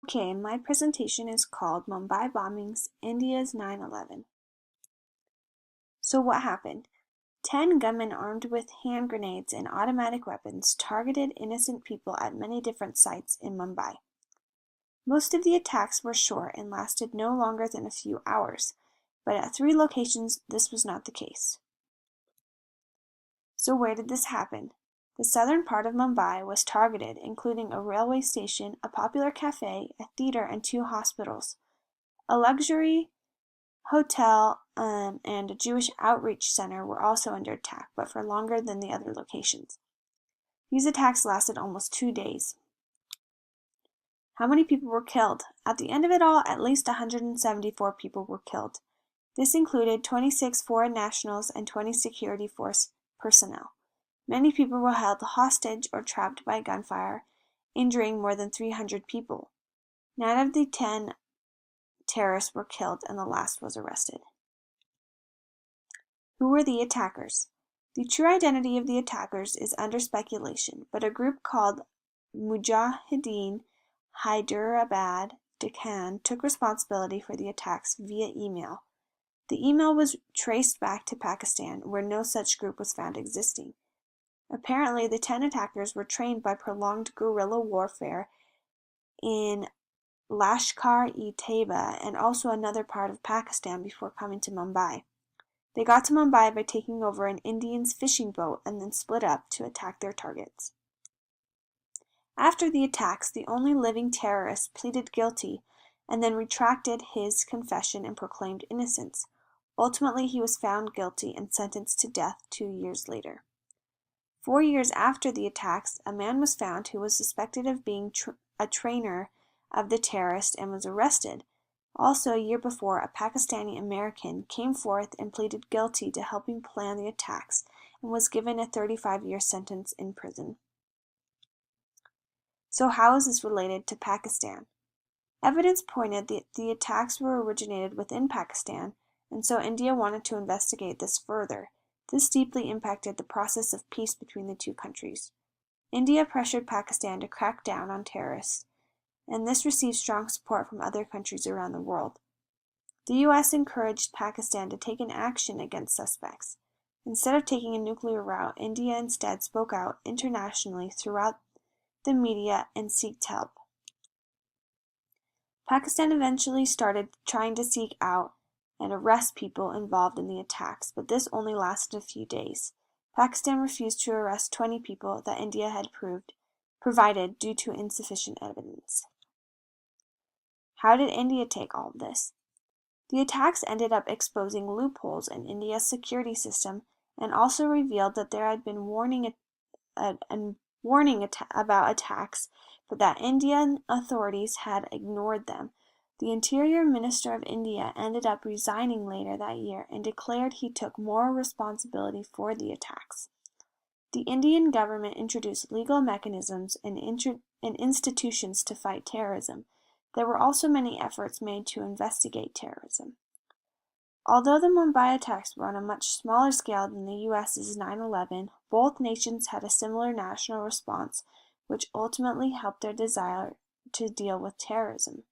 Okay, my presentation is called Mumbai Bombings, India's 9/11. So what happened? 10 gunmen armed with hand grenades and automatic weapons targeted innocent people at many different sites in Mumbai. Most of the attacks were short and lasted no longer than a few hours, but at 3 locations this was not the case. So where did this happen? The southern part of Mumbai was targeted, including a railway station, a popular cafe, a theater, and 2 hospitals. A luxury hotel and a Jewish outreach center were also under attack, but for longer than the other locations. These attacks lasted almost 2 days. How many people were killed? At the end of it all, at least 174 people were killed. This included 26 foreign nationals and 20 security force personnel. Many people were held hostage or trapped by gunfire, injuring more than 300 people. 9 of the 10 terrorists were killed and the last was arrested. Who were the attackers? The true identity of the attackers is under speculation, but a group called Mujahideen Hyderabad Deccan took responsibility for the attacks via email. The email was traced back to Pakistan, where no such group was found existing. Apparently, the 10 attackers were trained by prolonged guerrilla warfare in Lashkar-e-Taiba and also another part of Pakistan before coming to Mumbai. They got to Mumbai by taking over an Indian's fishing boat and then split up to attack their targets. After the attacks, the only living terrorist pleaded guilty and then retracted his confession and proclaimed innocence. Ultimately, he was found guilty and sentenced to death 2 years later. 4 years after the attacks, a man was found who was suspected of being a trainer of the terrorist and was arrested. Also, a year before, a Pakistani American came forth and pleaded guilty to helping plan the attacks and was given a 35-year sentence in prison. So how is this related to Pakistan? Evidence pointed that the attacks were originated within Pakistan, and so India wanted to investigate this further. This deeply impacted the process of peace between the two countries. India pressured Pakistan to crack down on terrorists, and this received strong support from other countries around the world. The U.S. encouraged Pakistan to take an action against suspects. Instead of taking a nuclear route, India instead spoke out internationally throughout the media and sought help. Pakistan eventually started trying to seek out and arrest people involved in the attacks, but this only lasted a few days. Pakistan refused to arrest 20 people that India had provided due to insufficient evidence. How did India take all of this? The attacks ended up exposing loopholes in India's security system and also revealed that there had been warning about attacks, but that Indian authorities had ignored them. The Interior Minister of India ended up resigning later that year and declared he took moral responsibility for the attacks. The Indian government introduced legal mechanisms and institutions to fight terrorism. There were also many efforts made to investigate terrorism. Although the Mumbai attacks were on a much smaller scale than the U.S.'s 9/11, both nations had a similar national response, which ultimately helped their desire to deal with terrorism.